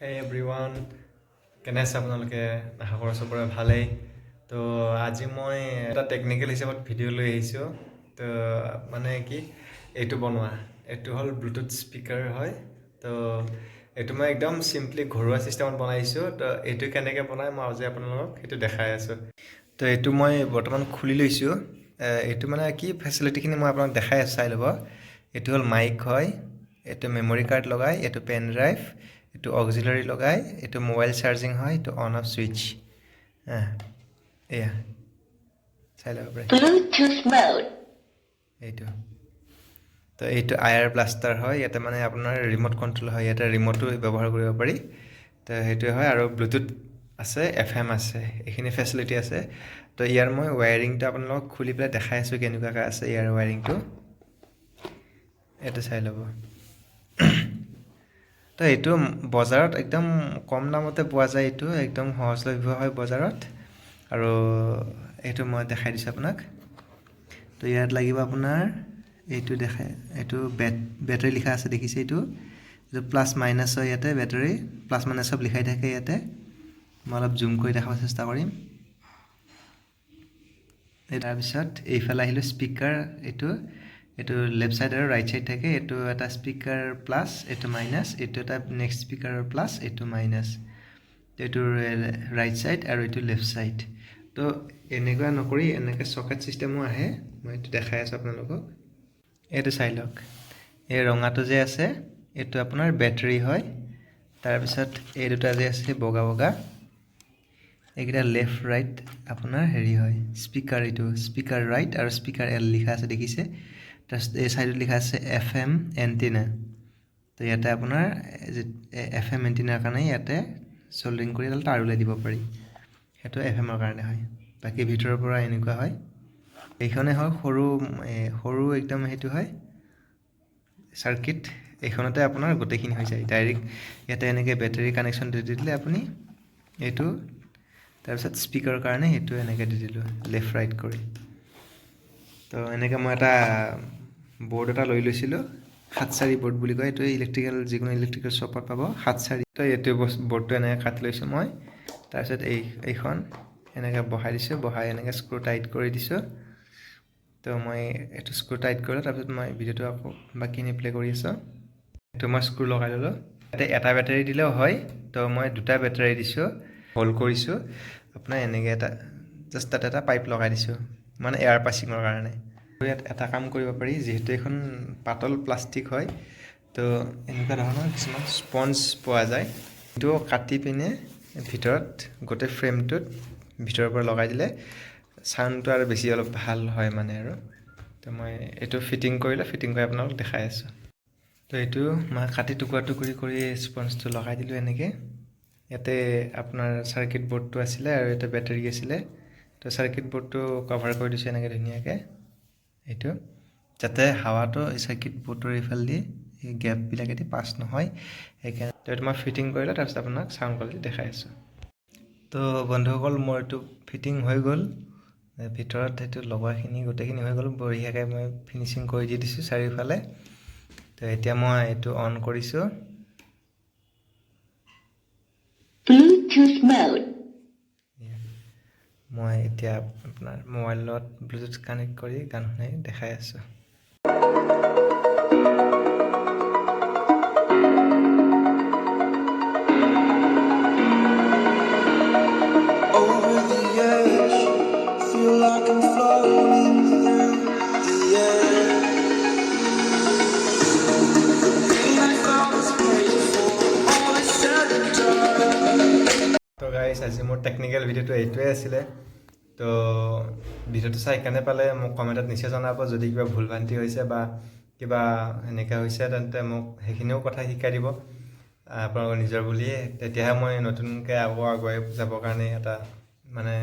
Hey everyone, কেনে আছে আপোনালোকে? আশা কৰোঁ চবৰে ভালেই। তো আজি মই এটা টেকনিকেল হিচাপত ভিডিঅ' লৈ আহিছোঁ। তো মানে কি এইটো বনোৱা, এইটো হ'ল ব্লুটুথ স্পীকাৰ হয়। তো এইটো মই একদম চিম্পলি ঘৰুৱা ছিষ্টেমত বনাইছোঁ। তো এইটো কেনেকৈ বনাই মই আজি আপোনালোকক সেইটো দেখাই আছোঁ। তো এইটো মই বৰ্তমান খুলি লৈছোঁ। এইটো মানে কি ফেচিলিটিখিনি মই আপোনাক দেখাই আছোঁ, চাই ল'ব। এইটো হ'ল মাইক হয়, এইটো মেমৰি কাৰ্ড লগাই, এইটো পেন ড্ৰাইভ, এইটো অক্সিলাৰী লগাই, এইটো মোবাইল চাৰ্জিং হয়, এইটো অন অফ ছুইচ। এয়া চাই ল'ব পাৰে এইটো। তো এইটো আয়াৰ ব্লাষ্টাৰ হয়, ইয়াতে মানে আপোনাৰ ৰিম'ট কণ্ট্ৰল হয়, ইয়াতে ৰিম'টো ব্যৱহাৰ কৰিব পাৰি। তো সেইটোৱে হয়, আৰু ব্লুটুথ আছে, FM আছে, এইখিনি ফেচিলিটি আছে। তো ইয়াৰ মই ৱায়াৰিংটো আপোনালোকক খুলি পেলাই দেখাই আছোঁ কেনেকুৱাকৈ আছে ইয়াৰ ৱায়াৰিংটো। এইটো চাই ল'ব। তো এইটো বজাৰত একদম কম দামতে পোৱা যায়, এইটো একদম সহজলভ্য হয় বজাৰত। আৰু এইটো মই দেখাই দিছোঁ আপোনাক। তো ইয়াত লাগিব আপোনাৰ এইটো দেখাই, এইটো বেটাৰী লিখা আছে দেখিছে, এইটো প্লাছ মাইনাছ হয়, ইয়াতে বেটাৰী প্লাছ মাইনাছ চব লিখাই থাকে ইয়াতে। মই অলপ জুম কৰি দেখাব চেষ্টা কৰিম। তাৰপিছত এইফালে আহিলোঁ স্পীকাৰ, এইটো লেফ্ট ছাইড আৰু ৰাইট ছাইড থাকে। এইটো এটা স্পীকাৰ প্লাছ, এইটো মাইনাছ, এইটো এটা নেক্সট স্পীকাৰৰ প্লাছ, এইটো মাইনাছ। এইটো ৰাইট ছাইড আৰু এইটো লেফ্ট ছাইড। তো এনেকুৱা নকৰি এনেকৈ চকেট ছিষ্টেমো আহে, মই এইটো দেখাই আছোঁ আপোনালোকক। এইটো চাই লওক, এই ৰঙাটো যে আছে এইটো আপোনাৰ বেটাৰী হয়। তাৰপিছত এই দুটা যে আছে বগা বগা, এইকেইটা লেফ্ট ৰাইট আপোনাৰ হেৰি হয় স্পীকাৰ, এইটো স্পীকাৰ ৰাইট আৰু স্পীকাৰ এল লিখা আছে দেখিছে। তাৰপিছত এই ছাইডত লিখা আছে FM এণ্টিনা। তো ইয়াতে আপোনাৰ FM এণ্টিনাৰ কাৰণে ইয়াতে চল্ডাৰিং কৰি এডাল তাঁৰ ওলাই দিব পাৰি, সেইটো FM কাৰণে হয়। বাকী ভিতৰৰ পৰা এনেকুৱা হয়। এইখনে হয় সৰু একদম সেইটো হয় চাৰ্কিট। এইখনতে আপোনাৰ গোটেইখিনি হৈ যায় ডাইৰেক্ট। ইয়াতে এনেকৈ বেটাৰী কানেকশ্যন দি দিলে আপুনি এইটো, তাৰপিছত স্পীকাৰৰ কাৰণে সেইটো এনেকৈ দি দিলোঁ লেফ্ট ৰাইট কৰি। তো এনেকৈ মই এটা বৰ্ড এটা লৈ লৈছিলোঁ, 7-4 বৰ্ড বুলি কয় এইটো। যিকোনো ইলেক্ট্ৰিকেল শ্বপত পাব 7-4। তো এইটো বৰ্ডটো এনেকৈ কাটি লৈছোঁ মই। তাৰপিছত এইখন এনেকৈ বহাই দিছোঁ, বহাই এনেকৈ স্ক্ৰু টাইট কৰি দিছোঁ। তো মই এইটো স্ক্ৰু টাইট কৰিলোঁ, তাৰপিছত মই ভিডিঅ'টো আকৌ বাকীখিনি প্লে কৰি আছোঁ। এইটো মই স্ক্ৰু লগাই ল'লোঁ। ইয়াতে এটা বেটাৰী দিলেও হয়, তো মই দুটা বেটাৰী দিছোঁ, হোল্ড কৰিছোঁ আপোনাৰ এনেকৈ এটা জাষ্ট তাত এটা পাইপ লগাই দিছোঁ, মানে এয়াৰ পাছিঙৰ কাৰণে। ইয়াত এটা কাম কৰিব পাৰি, যিহেতু এখন পাতল প্লাষ্টিক হয়, তো এনেকুৱা ধৰণৰ কিছুমান স্পঞ্জ পোৱা যায়, সেইটো কাটি পিনে ভিতৰত গোটেই ফ্ৰেমটোত ভিতৰৰ পৰা লগাই দিলে চাউণ্ডটো আৰু বেছি অলপ ভাল হয় মানে আৰু। তো মই এইটো ফিটিং কৰি আপোনালোকক দেখাই আছোঁ। তো এইটো মই কাটি টুকুৰা টুকুৰি কৰি স্পঞ্জটো লগাই দিলোঁ এনেকৈ। ইয়াতে আপোনাৰ চাৰ্কিট বৰ্ডটো আছিলে আৰু এটা বেটাৰী আছিলে। তো চাৰ্কিট বৰ্ডটো কভাৰ কৰি দিছোঁ এনেকৈ ধুনীয়াকৈ, এইটো যাতে হাৱাটো এই চাৰ্কিট বৰ্ডৰ এইফালেদি এই গেপবিলাকেদি পাছ নহয়, সেইকাৰণে। তো এইটো মই ফিটিং কৰিলোঁ, তাৰপিছত আপোনাক চাউণ্ড কোৱালিটি দেখাই আছোঁ। তো বন্ধুসকল, মোৰ এইটো ফিটিং হৈ গ'ল, ভিতৰত সেইটো লগোৱাখিনি গোটেইখিনি হৈ গ'ল, বঢ়িয়াকৈ মই ফিনিচিং কৰি দি দিছোঁ চাৰিওফালে। তো এতিয়া মই এইটো অন কৰিছোঁ। মই এতিয়া আপোনাৰ মোবাইলত ব্লুটুথ কানেক্ট কৰি গান শুনাই দেখাই আছোঁ। তো গাইজ, আজি মোৰ টেকনিকেল ভিডিঅ'টো এইটোৱে আছিলে। তো ভিডিঅ'টো চাই কেনে পালে মোক কমেণ্টত নিশ্চয় জনাব। যদি কিবা ভুল ভ্ৰান্তি হৈছে বা কিবা এনেকুৱা হৈছে, তেন্তে মোক সেইখিনিও কথা শিকাই দিব আপোনালোকৰ নিজৰ বুলিয়ে। তেতিয়াহে মই নতুনকৈ আগুৱাই যাবৰ কাৰণে এটা মানে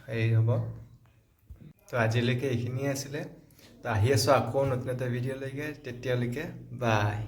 হেৰি হ'ব। তো আজিলৈকে এইখিনিয়ে আছিলে। তো আহি আছোঁ আকৌ নতুন এটা ভিডিঅ'লৈকে, তেতিয়ালৈকে বাই।